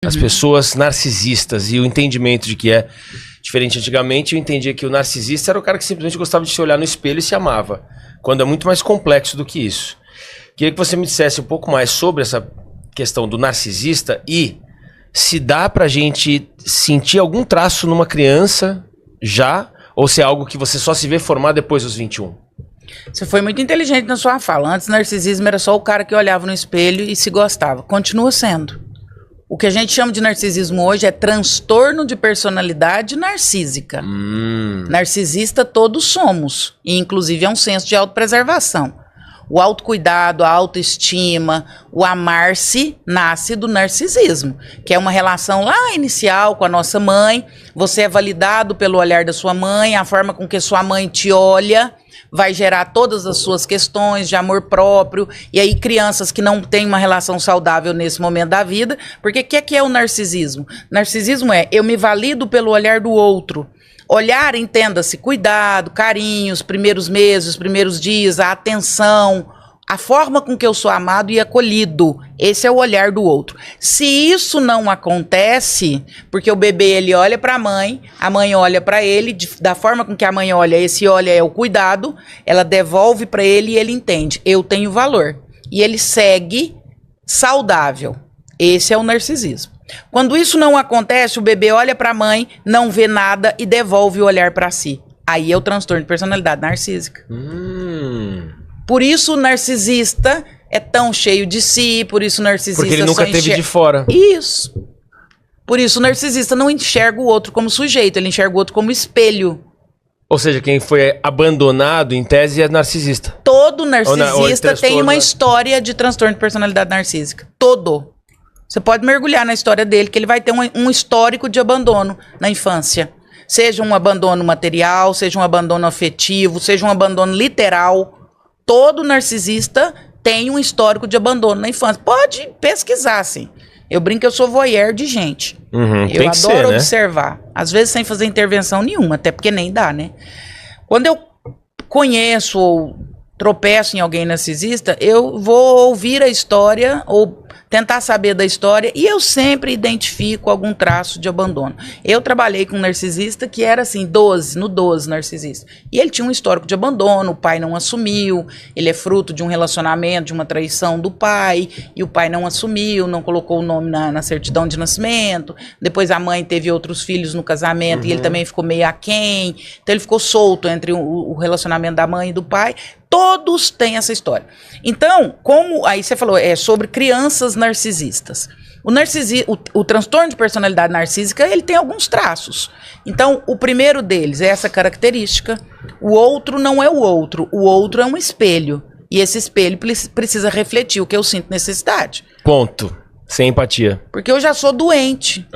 As pessoas narcisistas e o entendimento de que é diferente. Antigamente eu entendia que o narcisista era o cara que simplesmente gostava de se olhar no espelho e se amava, quando é muito mais complexo do que isso. Queria que você me dissesse um pouco mais sobre essa questão do narcisista e se dá pra gente sentir algum traço numa criança já, ou se é algo que você só se vê formar depois dos 21. Você foi muito inteligente na sua fala. Antes, narcisismo era só o cara que olhava no espelho e se gostava. Continua sendo. O que a gente chama de narcisismo hoje é transtorno de personalidade narcísica. Narcisista todos somos. E, inclusive, é um senso de autopreservação. O autocuidado, a autoestima, o amar-se nasce do narcisismo, que é uma relação lá inicial com a nossa mãe. Você é validado pelo olhar da sua mãe, a forma com que sua mãe te olha vai gerar todas as suas questões de amor próprio. E aí crianças que não têm uma relação saudável nesse momento da vida, porque o que é o narcisismo? Narcisismo é eu me valido pelo olhar do outro. Olhar, entenda-se, cuidado, carinho, os primeiros meses, os primeiros dias, a atenção, a forma com que eu sou amado e acolhido. Esse é o olhar do outro. Se isso não acontece, porque o bebê ele olha para a mãe olha para ele, da forma com que a mãe olha, esse olha é o cuidado, ela devolve para ele e ele entende, eu tenho valor. E ele segue saudável. Esse é o narcisismo. Quando isso não acontece, o bebê olha para a mãe, não vê nada e devolve o olhar para si. Aí é o transtorno de personalidade narcísica. Por isso o narcisista é tão cheio de si, por isso o narcisista porque ele nunca teve de fora. Isso. Por isso o narcisista não enxerga o outro como sujeito, ele enxerga o outro como espelho. Ou seja, quem foi abandonado, em tese, é narcisista. Todo narcisista tem uma história de transtorno de personalidade narcísica. Todo. Você pode mergulhar na história dele, que ele vai ter um histórico de abandono na infância. Seja um abandono material, seja um abandono afetivo, seja um abandono literal. Todo narcisista tem um histórico de abandono na infância. Pode pesquisar, assim. Eu brinco que eu sou voyeur de gente. Eu adoro observar. Às vezes sem fazer intervenção nenhuma, até porque nem dá, né? Quando eu conheço ou tropeço em alguém narcisista, eu vou ouvir a história ou tentar saber da história e eu sempre identifico algum traço de abandono. Eu trabalhei com um narcisista que era assim, 12 narcisista. E ele tinha um histórico de abandono, o pai não assumiu, ele é fruto de um relacionamento, de uma traição do pai, e o pai não assumiu, não colocou o nome na certidão de nascimento, depois a mãe teve outros filhos no casamento e ele também ficou meio aquém, então ele ficou solto entre o relacionamento da mãe e do pai. Todos têm essa história. Então, como aí você falou, é sobre crianças narcisistas. O transtorno de personalidade narcísica, ele tem alguns traços. Então, o primeiro deles é essa característica. O outro não é o outro é um espelho. E esse espelho precisa refletir o que eu sinto necessidade. Ponto. Sem empatia. Porque eu já sou doente.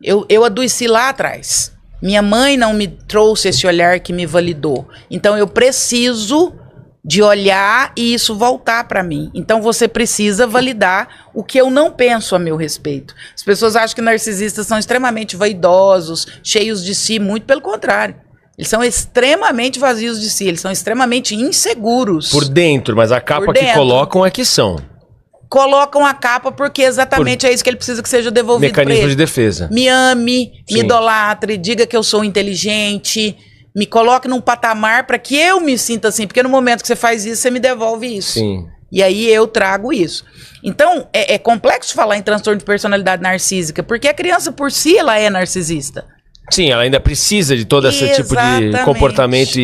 Eu adoeci lá atrás. Minha mãe não me trouxe esse olhar que me validou. Então eu preciso de olhar e isso voltar para mim. Então você precisa validar o que eu não penso a meu respeito. As pessoas acham que narcisistas são extremamente vaidosos, cheios de si, muito pelo contrário. Eles são extremamente vazios de si, eles são extremamente inseguros. Por dentro, mas a capa que colocam é que são. Colocam a capa porque exatamente é isso que ele precisa que seja devolvido para ele. Mecanismo de defesa. Me ame, me idolatre, diga que eu sou inteligente, me coloque num patamar para que eu me sinta assim, porque no momento que você faz isso, você me devolve isso. Sim. E aí eu trago isso. Então, é complexo falar em transtorno de personalidade narcísica, porque a criança por si, ela é narcisista. Sim, ela ainda precisa de todo esse tipo de comportamento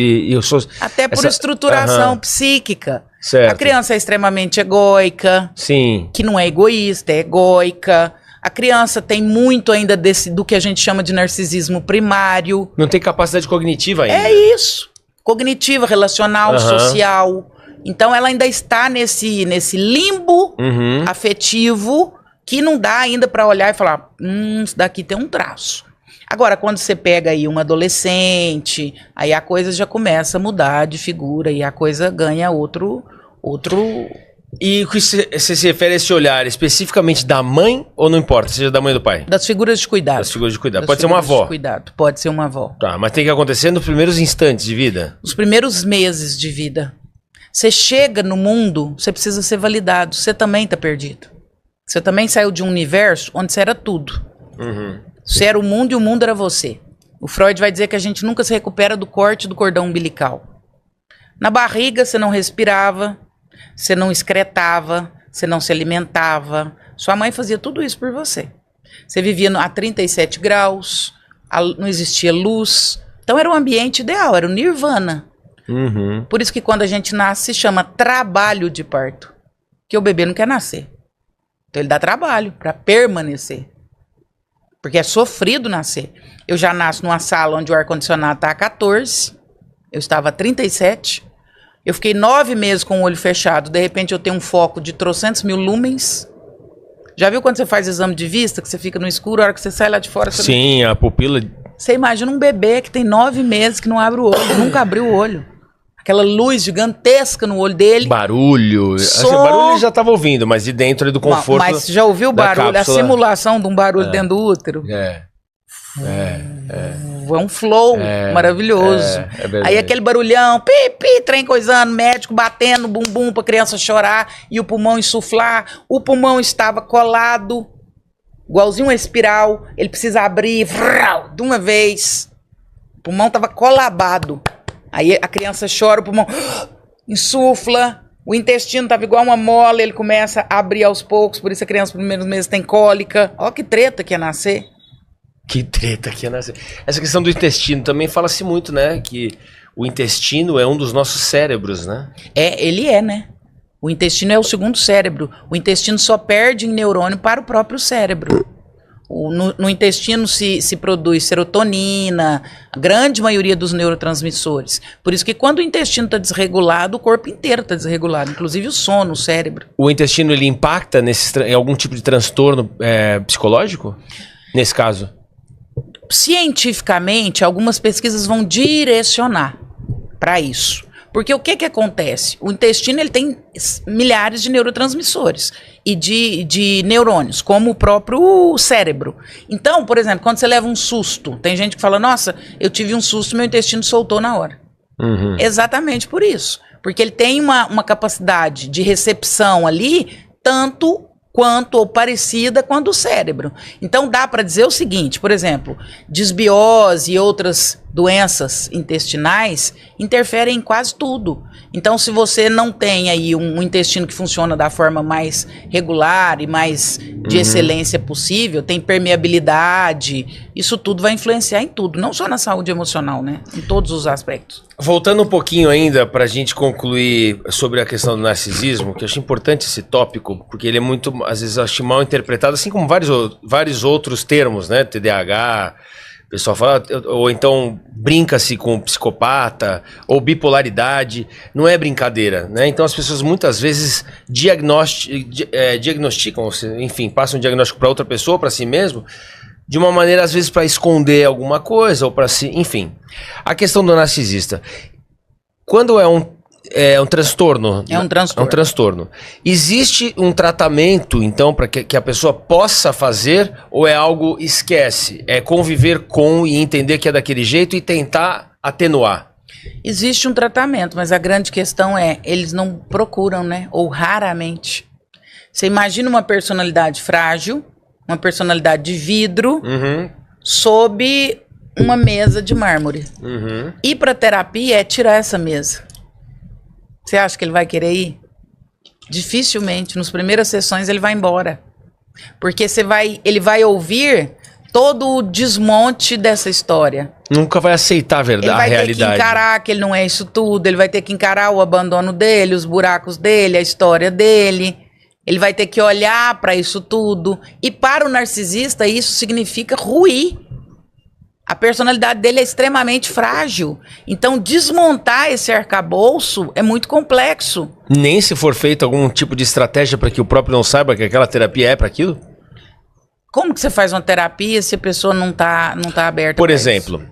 até por estruturação psíquica. Certo. A criança é extremamente egóica. Sim. Que não é egoísta, é egóica. A criança tem muito ainda do que a gente chama de narcisismo primário. Não tem capacidade cognitiva ainda. É isso. Cognitiva, relacional, social. Então ela ainda está nesse limbo afetivo que não dá ainda para olhar e falar, isso daqui tem um traço. Agora, quando você pega aí uma adolescente, aí a coisa já começa a mudar de figura e a coisa ganha outro... E você se refere a esse olhar especificamente da mãe ou não importa, seja da mãe ou do pai? Das figuras de cuidado. Das figuras de cuidado. Pode ser uma avó. Pode ser uma avó. Tá, mas tem que acontecer nos primeiros instantes de vida? Os primeiros meses de vida. Você chega no mundo, você precisa ser validado. Você também tá perdido. Você também saiu de um universo onde você era tudo. Você era o mundo e o mundo era você. O Freud vai dizer que a gente nunca se recupera do corte do cordão umbilical. Na barriga você não respirava, você não excretava, você não se alimentava. Sua mãe fazia tudo isso por você. Você vivia a 37 graus, não existia luz. Então era o ambiente ideal, era o nirvana. Por isso que quando a gente nasce se chama trabalho de parto. Porque o bebê não quer nascer. Então ele dá trabalho para permanecer. Porque é sofrido nascer. Eu já nasço numa sala onde o ar-condicionado está a 14. Eu estava a 37. Eu fiquei 9 meses com o olho fechado. De repente eu tenho um foco de 300.000 lumens. Já viu quando você faz exame de vista, que você fica no escuro, a hora que você sai lá de fora... Sim, a pupila... Você imagina um bebê que tem 9 meses que não abre o olho, nunca abriu o olho. Aquela luz gigantesca no olho dele. Barulho. Assim, o barulho ele já estava ouvindo, mas de dentro do conforto. Mas já ouviu o barulho, cápsula. a simulação de um barulho dentro do útero? É um flow maravilhoso. Aí aquele barulhão, pi, trem coisando, médico batendo bumbum pra criança chorar e o pulmão insuflar. O pulmão estava colado, igualzinho uma espiral. Ele precisa abrir de uma vez. O pulmão estava colabado. Aí a criança chora, o pulmão insufla, o intestino estava igual uma mola, ele começa a abrir aos poucos, por isso a criança nos primeiros meses tem cólica. Ó que treta que ia nascer. Que treta que ia nascer. Essa questão do intestino também fala-se muito, né? Que o intestino é um dos nossos cérebros, né? Ele é, né? O intestino é o segundo cérebro. O intestino só perde em neurônio para o próprio cérebro. No intestino se produz serotonina, a grande maioria dos neurotransmissores. Por isso que quando o intestino está desregulado, o corpo inteiro está desregulado, inclusive o sono, o cérebro. O intestino ele impacta em algum tipo de transtorno psicológico? Nesse caso? Cientificamente, algumas pesquisas vão direcionar para isso. Porque o que acontece? O intestino ele tem milhares de neurotransmissores e de neurônios, como o próprio cérebro. Então, por exemplo, quando você leva um susto, tem gente que fala, nossa, eu tive um susto, meu intestino soltou na hora. Exatamente por isso. Porque ele tem uma capacidade de recepção ali, tanto quanto ou parecida com a do cérebro. Então dá para dizer o seguinte, por exemplo, disbiose e outras doenças intestinais interferem em quase tudo. Então se você não tem aí um intestino que funciona da forma mais regular e mais de excelência possível, tem permeabilidade, isso tudo vai influenciar em tudo, não só na saúde emocional, né? Em todos os aspectos. Voltando um pouquinho ainda para a gente concluir sobre a questão do narcisismo, que eu acho importante esse tópico, porque ele é muito, às vezes, acho mal interpretado, assim como vários outros termos, né? TDAH, o pessoal fala, ou então brinca-se com psicopata, ou bipolaridade, não é brincadeira, né? Então as pessoas muitas vezes diagnosticam, enfim, passam um diagnóstico para outra pessoa, para si mesmo, de uma maneira, às vezes, para esconder alguma coisa, ou para se... Enfim. A questão do narcisista. Quando é um transtorno... É um transtorno. É um transtorno. Existe um tratamento, então, para que a pessoa possa fazer, ou é algo esquece? É conviver com e entender que é daquele jeito e tentar atenuar? Existe um tratamento, mas a grande questão é, eles não procuram, né? Ou raramente. Você imagina uma personalidade frágil, uma personalidade de vidro, sob uma mesa de mármore. Ir para terapia é tirar essa mesa. Você acha que ele vai querer ir? Dificilmente. Nas primeiras sessões ele vai embora. Porque ele vai ouvir todo o desmonte dessa história. Nunca vai aceitar a verdade, a realidade. Ele vai ter que encarar que ele não é isso tudo, ele vai ter que encarar o abandono dele, os buracos dele, a história dele. Ele vai ter que olhar para isso tudo. E para o narcisista, isso significa ruir. A personalidade dele é extremamente frágil. Então, desmontar esse arcabouço é muito complexo. Nem se for feito algum tipo de estratégia para que o próprio não saiba que aquela terapia é para aquilo? Como que você faz uma terapia se a pessoa não tá aberta? Por exemplo,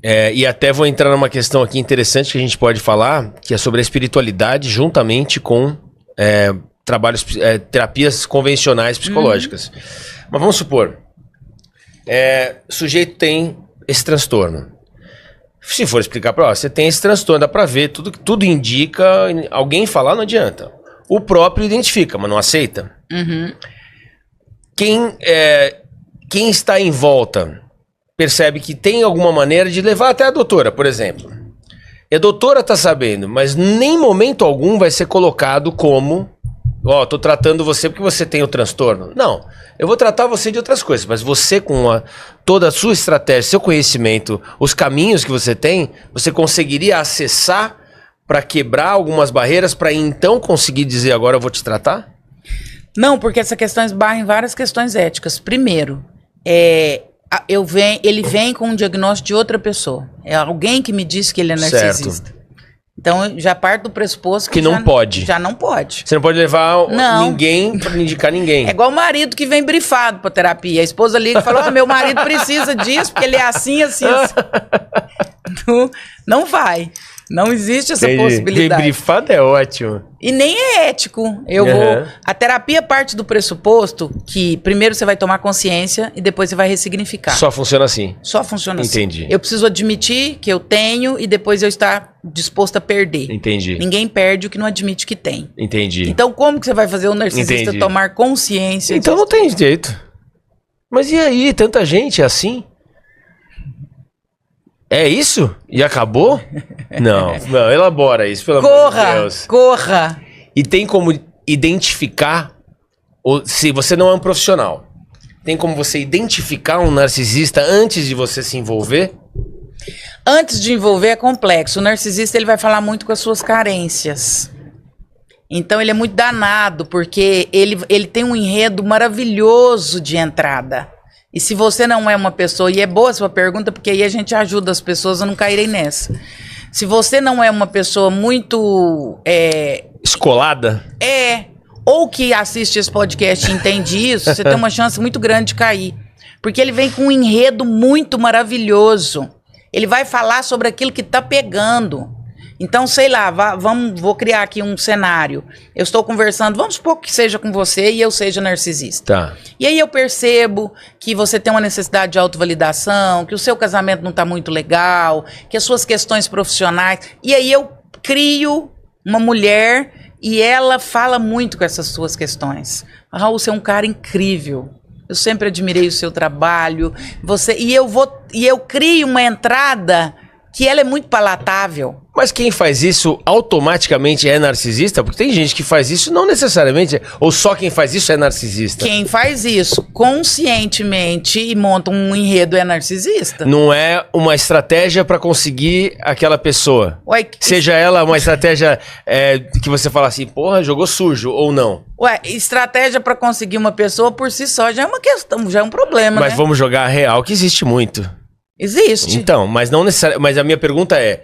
e até vou entrar numa questão aqui interessante que a gente pode falar, que é sobre a espiritualidade juntamente com... terapias convencionais psicológicas. Mas vamos supor, o sujeito tem esse transtorno. Se for explicar para você tem esse transtorno, dá para ver, tudo indica, alguém falar não adianta. O próprio identifica, mas não aceita. quem está em volta percebe que tem alguma maneira de levar até a doutora, por exemplo. E a doutora tá sabendo, mas nem momento algum vai ser colocado como... Ó, tô tratando você porque você tem o transtorno. Não, eu vou tratar você de outras coisas, mas você com toda a sua estratégia, seu conhecimento, os caminhos que você tem, você conseguiria acessar para quebrar algumas barreiras para então conseguir dizer agora eu vou te tratar? Não, porque essa questão esbarra em várias questões éticas. Primeiro, ele vem com um diagnóstico de outra pessoa. É alguém que me disse que ele é narcisista. Certo. Então, já parte do pressuposto que não pode. Já não pode. Você não pode levar ninguém para indicar ninguém. É igual o marido que vem brifado para terapia. A esposa liga e fala, meu marido precisa disso, porque ele é assim, assim, assim. Não vai. Não existe essa possibilidade. Vem brifado é ótimo. E nem é ético. A terapia parte do pressuposto que primeiro você vai tomar consciência e depois você vai ressignificar. Só funciona assim? Só funciona assim. Entendi. Eu preciso admitir que eu tenho e depois eu estar disposto a perder. Entendi. Ninguém perde o que não admite que tem. Entendi. Então como que você vai fazer o narcisista tomar consciência Então disso? Não tem jeito. Mas e aí? Tanta gente é assim? É isso? E acabou? Não, elabora isso, pelo amor de Deus. Corra! E tem como identificar, se você não é um profissional, tem como você identificar um narcisista antes de você se envolver? Antes de envolver é complexo. O narcisista ele vai falar muito com as suas carências. Então ele é muito danado, porque ele tem um enredo maravilhoso de entrada. E se você não é uma pessoa, e é boa a sua pergunta, porque aí a gente ajuda as pessoas a não caírem nessa. Se você não é uma pessoa muito... escolada? Ou que assiste esse podcast e entende isso, você tem uma chance muito grande de cair. Porque ele vem com um enredo muito maravilhoso. Ele vai falar sobre aquilo que tá pegando. Então, sei lá, vou criar aqui um cenário. Eu estou conversando, vamos supor que seja com você e eu seja narcisista. Tá. E aí eu percebo que você tem uma necessidade de autovalidação, que o seu casamento não está muito legal, que as suas questões profissionais... E aí eu crio uma mulher e ela fala muito com essas suas questões. Raul, você é um cara incrível. Eu sempre admirei o seu trabalho. E eu crio uma entrada que ela é muito palatável. Mas quem faz isso automaticamente é narcisista? Porque tem gente que faz isso não necessariamente, ou só quem faz isso é narcisista. Quem faz isso conscientemente e monta um enredo é narcisista. Não é uma estratégia para conseguir aquela pessoa. Seja ela uma estratégia que você fala assim, porra, jogou sujo, ou não. Estratégia para conseguir uma pessoa por si só já é uma questão, já é um problema, Mas vamos jogar a real, que existe muito. Existe. Então, mas não necessariamente. Mas a minha pergunta é...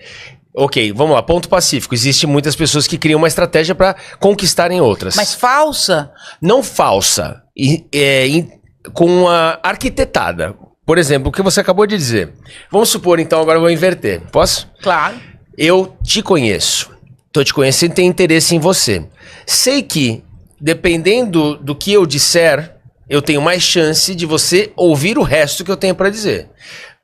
Ok, vamos lá, ponto pacífico. Existem muitas pessoas que criam uma estratégia para conquistarem outras. Mas falsa? Não falsa, com a arquitetada. Por exemplo, o que você acabou de dizer. Vamos supor, então, agora eu vou inverter. Posso? Claro. Eu te conheço. Tô te conhecendo e tenho interesse em você. Sei que, dependendo do que eu disser, eu tenho mais chance de você ouvir o resto que eu tenho para dizer.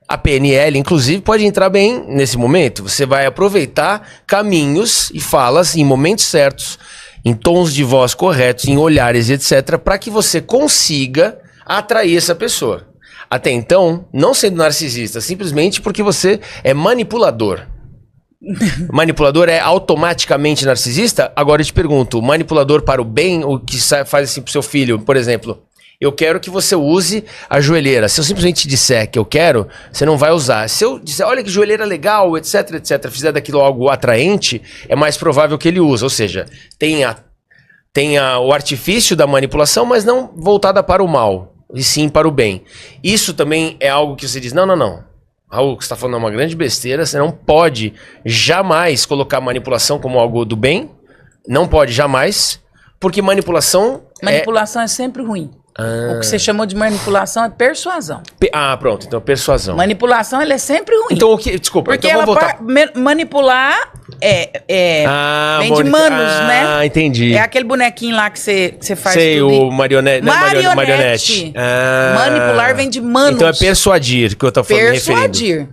A PNL, inclusive, pode entrar bem nesse momento. Você vai aproveitar caminhos e falas em momentos certos, em tons de voz corretos, em olhares, etc., para que você consiga atrair essa pessoa. Até então, não sendo narcisista, simplesmente porque você é manipulador. Manipulador é automaticamente narcisista? Agora eu te pergunto, manipulador para o bem, o que faz assim pro seu filho, por exemplo... Eu quero que você use a joelheira. Se eu simplesmente disser que eu quero, você não vai usar. Se eu disser, olha que joelheira legal, etc, etc, fizer daquilo algo atraente, é mais provável que ele use. Ou seja, tenha o artifício da manipulação, mas não voltada para o mal, e sim para o bem. Isso também é algo que você diz, não. Raul, o que você está falando é uma grande besteira, você não pode jamais colocar manipulação como algo do bem. Não pode jamais, porque manipulação é sempre ruim. O que você chamou de manipulação é persuasão. Pronto, então persuasão. Manipulação, ela é sempre ruim. Então o que? Desculpa, porque então vamos voltar. Manipular vem de manos, né? Entendi. É aquele bonequinho lá que você faz. Sei, o marionete. Marionete. Manipular vem de manos. Então é persuadir que eu tô falando. Persuadir.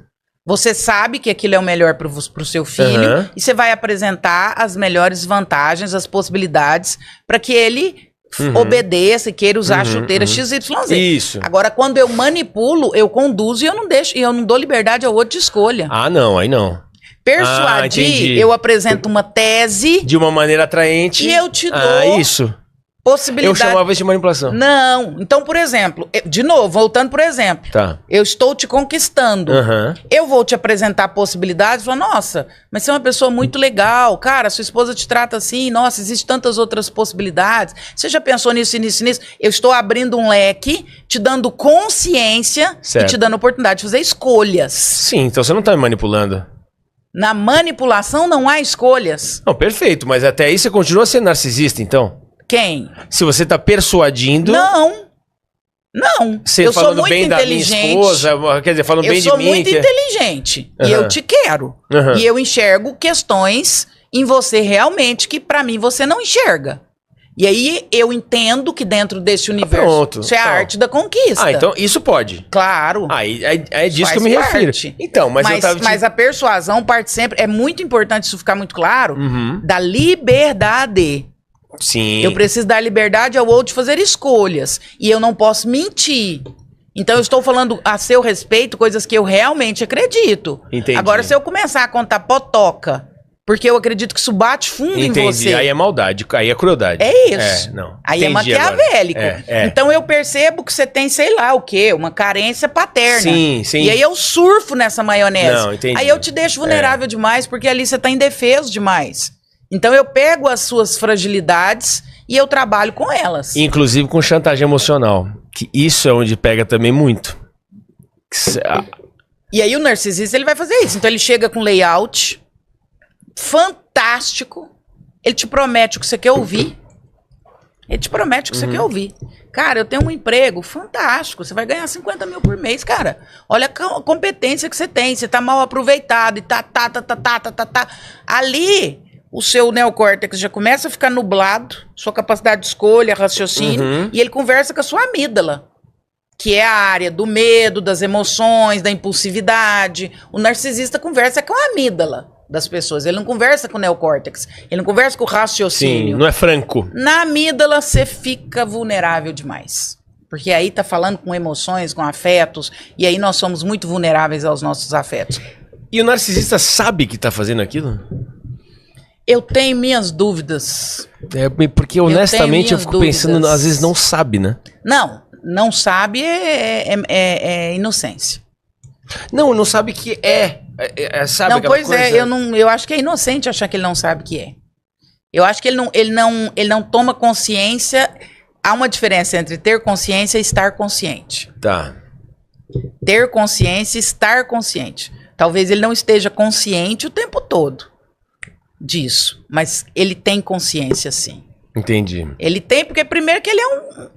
Você sabe que aquilo é o melhor pro seu filho e você vai apresentar as melhores vantagens, as possibilidades para que ele obedeça e queira usar a chuteira XYZ. Isso. Agora, quando eu manipulo, eu conduzo e eu não deixo, e eu não dou liberdade ao outro de escolha. Ah, não, aí não. Persuadir, entendi. eu apresento uma tese De uma maneira atraente. e eu te dou isso. possibilidade. Eu chamava isso de manipulação. Não. Então, por exemplo, de novo, voltando por exemplo. Tá. Eu estou te conquistando. Aham. Eu vou te apresentar possibilidades, falar, nossa, mas você é uma pessoa muito legal, cara, sua esposa te trata assim, nossa, existem tantas outras possibilidades. Você já pensou nisso, nisso, nisso? Eu estou abrindo um leque, te dando consciência Certo. e te dando oportunidade de fazer escolhas. Sim, então você não tá me manipulando. Na manipulação não há escolhas. Não, perfeito, mas até aí você continua sendo narcisista, então? Quem? Se você tá persuadindo... Não. Não. Você Eu sou falando muito bem da minha inteligente. esposa, quer dizer, falando Eu bem de sou mim. muito inteligente. E eu te quero. Aham. E eu enxergo questões em você realmente que pra mim você não enxerga. E aí eu entendo que dentro desse universo pronto. isso é a Então. arte da conquista. Ah, então isso pode. Claro. Aí é disso Faz que eu me refiro. parte. Então, mas eu tava... Mas a persuasão parte sempre... É muito importante isso ficar muito claro. Uhum. Da liberdade. Sim. Eu preciso dar liberdade ao outro de fazer escolhas. E eu não posso mentir. Então eu estou falando a seu respeito coisas que eu realmente acredito. Entendi. Agora, se eu começar a contar potoca, porque eu acredito que isso bate fundo em Entendi. você. Aí é maldade, aí é crueldade. É isso. Não. Aí Entendi é maquiavélico. agora. É. Então eu percebo que você tem, sei lá o quê, uma carência paterna. Sim, sim. E aí eu surfo nessa maionese. Não, entendi. Aí eu te deixo vulnerável demais, porque ali você tá indefeso demais. Então eu pego as suas fragilidades e eu trabalho com elas. Inclusive com chantagem emocional. Que isso é onde pega também muito. E aí o narcisista, ele vai fazer isso. Então ele chega com layout fantástico. Ele te promete o que você quer ouvir. Ele te promete o que você quer ouvir. Cara, eu tenho um emprego fantástico. Você vai ganhar 50 mil por mês, cara. Olha a competência que você tem. Você tá mal aproveitado e tá. Ali, o seu neocórtex já começa a ficar nublado. Sua capacidade de escolha, raciocínio. E ele conversa com a sua amígdala, que é a área do medo, das emoções, da impulsividade. O narcisista conversa com a amígdala das pessoas. Ele não conversa com o neocórtex. Ele não conversa com o raciocínio. Sim, não é franco. Na amígdala, você fica vulnerável demais. Porque aí tá falando com emoções, com afetos. E aí nós somos muito vulneráveis aos nossos afetos. E o narcisista sabe que tá fazendo aquilo? Eu tenho minhas dúvidas. É, porque honestamente eu minhas fico pensando, dúvidas. às vezes não sabe, né? Não sabe é inocência. Não sabe que sabe Não, aquela pois coisa? eu acho que é inocente achar que ele não sabe o que é. Eu acho que ele não toma consciência. Há uma diferença entre ter consciência e estar consciente. Tá. Ter consciência e estar consciente. Talvez ele não esteja consciente o tempo todo disso, mas ele tem consciência, sim. Entendi. Ele tem, porque primeiro que ele é um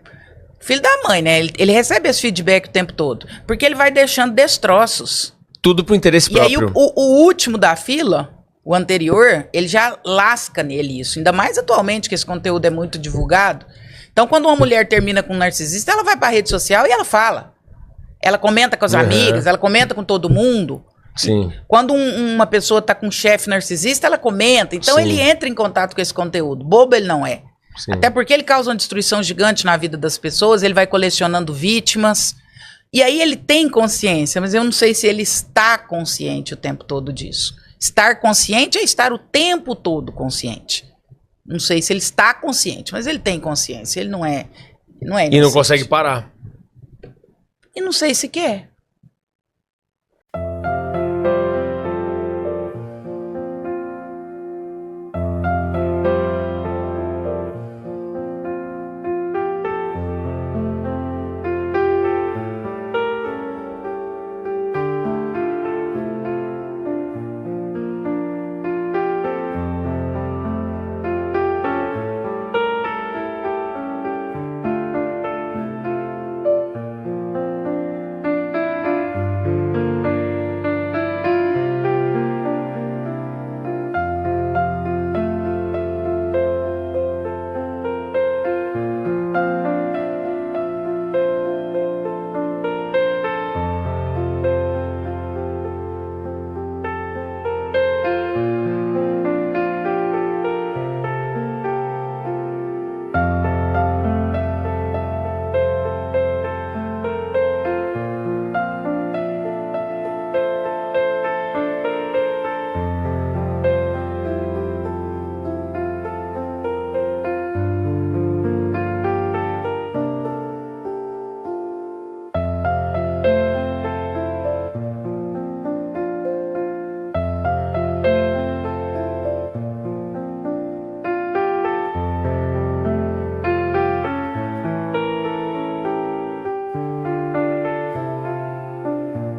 filho da mãe, né? Ele recebe esse feedback o tempo todo, porque ele vai deixando destroços. Tudo pro interesse E aí próprio. o último da fila, o anterior, ele já lasca nele isso. Ainda mais atualmente que esse conteúdo é muito divulgado. Então quando uma mulher termina com um narcisista, ela vai pra rede social e ela fala. Ela comenta com as amigas, ela comenta com todo mundo. Sim. Quando uma pessoa tá com um chefe narcisista, ela comenta. Então Sim. ele entra em contato com esse conteúdo. Bobo ele não é. Sim. Até porque ele causa uma destruição gigante na vida das pessoas, ele vai colecionando vítimas. E aí ele tem consciência, mas eu não sei se ele está consciente o tempo todo disso. Estar consciente é estar o tempo todo consciente. Não sei se ele está consciente, mas ele tem consciência. Ele não é E não inocente. consegue parar. E não sei se quer.